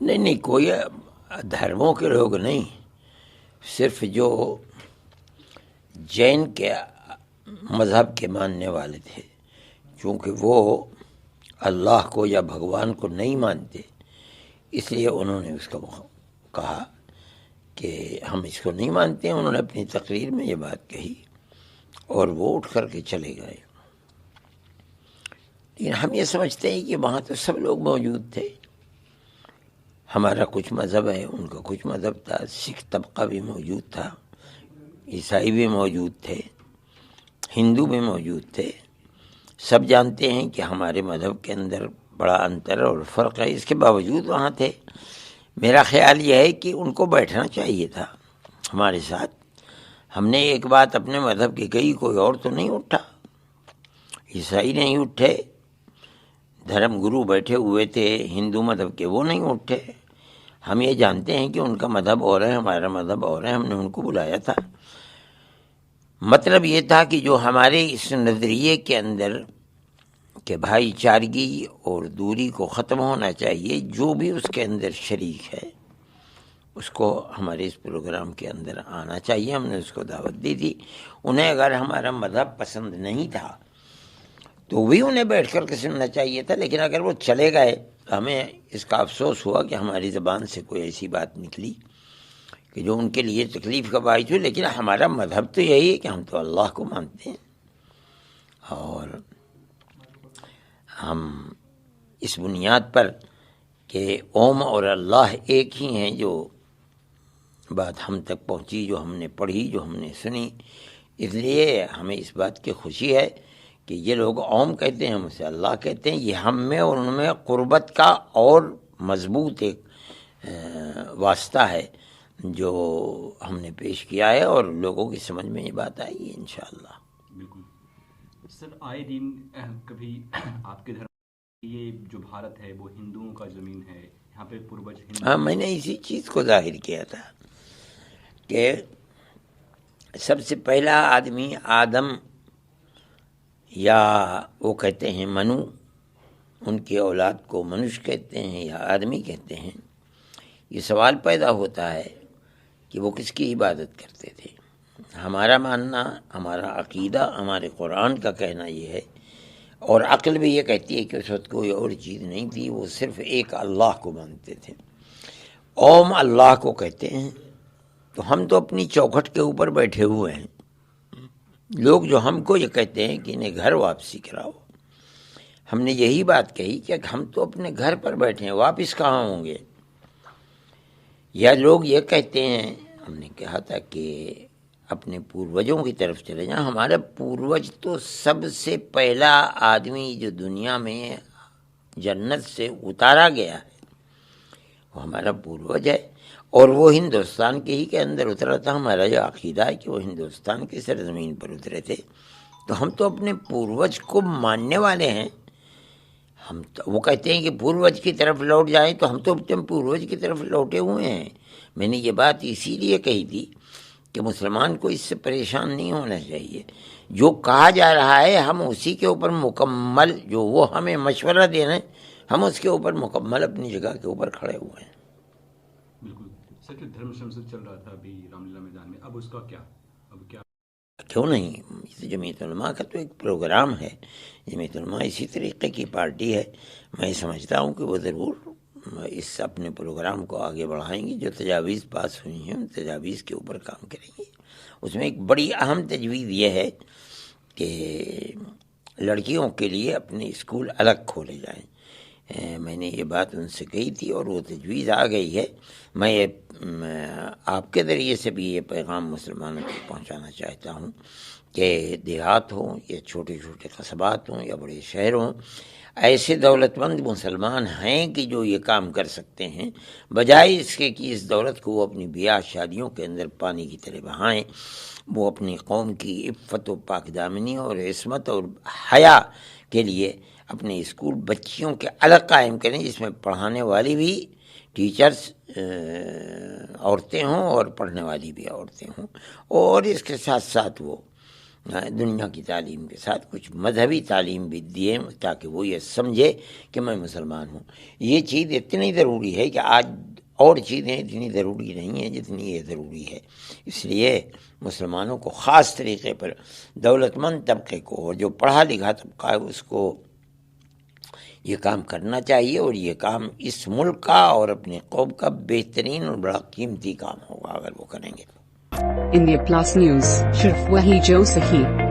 نہیں کوئی دھرموں کے لوگ نہیں، صرف جو جین کے مذہب کے ماننے والے تھے، چونکہ وہ اللہ کو یا بھگوان کو نہیں مانتے، اس لیے انہوں نے اس کو کہا کہ ہم اس کو نہیں مانتے ہیں۔ انہوں نے اپنی تقریر میں یہ بات کہی اور وہ اٹھ کر کے چلے گئے۔ لیکن ہم یہ سمجھتے ہیں کہ وہاں تو سب لوگ موجود تھے، ہمارا کچھ مذہب ہے، ان کا کچھ مذہب تھا، سکھ طبقہ بھی موجود تھا، عیسائی بھی موجود تھے، ہندو بھی موجود تھے۔ سب جانتے ہیں کہ ہمارے مذہب کے اندر بڑا انتر اور فرق ہے، اس کے باوجود وہاں تھے۔ میرا خیال یہ ہے کہ ان کو بیٹھنا چاہیے تھا ہمارے ساتھ۔ ہم نے ایک بات اپنے مذہب کی کہی، کوئی اور تو نہیں اٹھا، عیسائی نہیں اٹھے، دھرم گرو بیٹھے ہوئے تھے ہندو مذہب کے، وہ نہیں اٹھے۔ ہم یہ جانتے ہیں کہ ان کا مذہب اور ہے، ہمارا مذہب اور ہے، ہم نے ان کو بلایا تھا۔ مطلب یہ تھا کہ جو ہمارے اس نظریے کے اندر کہ بھائی چارگی اور دوری کو ختم ہونا چاہیے، جو بھی اس کے اندر شریک ہے اس کو ہمارے اس پروگرام کے اندر آنا چاہیے۔ ہم نے اس کو دعوت دی تھی۔ انہیں اگر ہمارا مذہب پسند نہیں تھا تو بھی انہیں بیٹھ کر کے سننا چاہیے تھا، لیکن اگر وہ چلے گئے تو ہمیں اس کا افسوس ہوا کہ ہماری زبان سے کوئی ایسی بات نکلی کہ جو ان کے لیے تکلیف کا باعث ہوئی۔ لیکن ہمارا مذہب تو یہی ہے کہ ہم تو اللہ کو مانتے ہیں، اور ہم اس بنیاد پر کہ اوم اور اللہ ایک ہی ہیں، جو بات ہم تک پہنچی، جو ہم نے پڑھی، جو ہم نے سنی، اس لیے ہمیں اس بات کی خوشی ہے کہ یہ لوگ اوم کہتے ہیں، ہم اسے اللہ کہتے ہیں۔ یہ ہم میں اور ان میں قربت کا اور مضبوط ایک واسطہ ہے جو ہم نے پیش کیا ہے، اور لوگوں کی سمجھ میں یہ بات آئی ہے انشاءاللہ۔ بالکل سر، آئے دن کبھی آپ کے دھرم یہ جو بھارت ہے وہ ہندوؤں کا زمین ہے، یہاں پہ پوروج ہاں، میں نے اسی چیز کو ظاہر کیا تھا کہ سب سے پہلا آدمی آدم، یا وہ کہتے ہیں منو، ان کی اولاد کو منش کہتے ہیں یا آدمی کہتے ہیں۔ یہ سوال پیدا ہوتا ہے کہ وہ کس کی عبادت کرتے تھے۔ ہمارا ماننا، ہمارا عقیدہ، ہمارے قرآن کا کہنا یہ ہے، اور عقل بھی یہ کہتی ہے کہ اس وقت کوئی اور چیز نہیں تھی، وہ صرف ایک اللہ کو مانتے تھے۔ اوم اللہ کو کہتے ہیں۔ تو ہم تو اپنی چوکھٹ کے اوپر بیٹھے ہوئے ہیں، لوگ جو ہم کو یہ کہتے ہیں کہ انہیں گھر واپسی کراؤ، ہم نے یہی بات کہی کہ ہم تو اپنے گھر پر بیٹھے ہیں، واپس کہاں ہوں گے؟ یا لوگ یہ کہتے ہیں، ہم نے کہا تھا کہ اپنے پوروجوں کی طرف چلے جائیں۔ ہمارا پوروج تو سب سے پہلا آدمی جو دنیا میں جنت سے اتارا گیا ہے وہ ہمارا پوروج ہے، اور وہ ہندوستان کے ہی کے اندر اترا تھا۔ ہمارا یہ عقیدہ ہے کہ وہ ہندوستان کی سرزمین پر اترے تھے، تو ہم تو اپنے پوروج کو ماننے والے ہیں۔ ہم تو وہ کہتے ہیں کہ پوروج کی طرف لوٹ جائیں، تو ہم تو اپنے پوروج کی طرف لوٹے ہوئے ہیں۔ میں نے یہ بات اسی لیے کہی تھی کہ مسلمان کو اس سے پریشان نہیں ہونا چاہیے۔ جو کہا جا رہا ہے ہم اسی کے اوپر مکمل، جو وہ ہمیں مشورہ دے رہے ہیں، ہم اس کے اوپر مکمل اپنی جگہ کے اوپر کھڑے ہوئے ہیں۔ بالکل سر، کہ دھرم سنسد چل رہا تھا ابھی رام لیلا میدان میں، اب اس کا کیا؟ اب کیا کیوں نہیں؟ جمعیت علماء کا تو ایک پروگرام ہے، جمعیت علماء اسی طریقے کی پارٹی ہے۔ میں سمجھتا ہوں کہ وہ ضرور اس اپنے پروگرام کو آگے بڑھائیں گی۔ جو تجاویز پاس ہوئی ہیں ان تجاویز کے اوپر کام کریں گے۔ اس میں ایک بڑی اہم تجویز یہ ہے کہ لڑکیوں کے لیے اپنے اسکول الگ کھولے جائیں۔ میں نے یہ بات ان سے کہی تھی اور وہ تجویز آ گئی ہے۔ میں آپ کے ذریعے سے بھی یہ پیغام مسلمانوں کو پہنچانا چاہتا ہوں کہ دیہات ہوں یا چھوٹے چھوٹے قصبات ہوں یا بڑے شہر ہوں، ایسے دولت مند مسلمان ہیں کہ جو یہ کام کر سکتے ہیں، بجائے اس کے کہ اس دولت کو وہ اپنی بیاہ شادیوں کے اندر پانی کی طرح بہائیں، وہ اپنی قوم کی عفت و پاک دامنی اور عصمت اور حیا کے لیے اپنے اسکول بچیوں کے الگ قائم کریں، جس میں پڑھانے والی بھی ٹیچرز عورتیں ہوں اور پڑھنے والی بھی عورتیں ہوں، اور اس کے ساتھ ساتھ وہ دنیا کی تعلیم کے ساتھ کچھ مذہبی تعلیم بھی دیے تاکہ وہ یہ سمجھے کہ میں مسلمان ہوں. یہ چیز اتنی ضروری ہے کہ آج اور چیزیں اتنی ضروری نہیں ہیں جتنی یہ ضروری ہے. اس لیے مسلمانوں کو خاص طریقے پر دولت مند طبقے کو اور جو پڑھا لکھا طبقہ ہے اس کو یہ کام کرنا چاہیے، اور یہ کام اس ملک کا اور اپنے قوم کا بہترین اور بڑا قیمتی کام ہوگا اگر وہ کریں گے. India Plus News, Shirf Wahi Jo Sahi.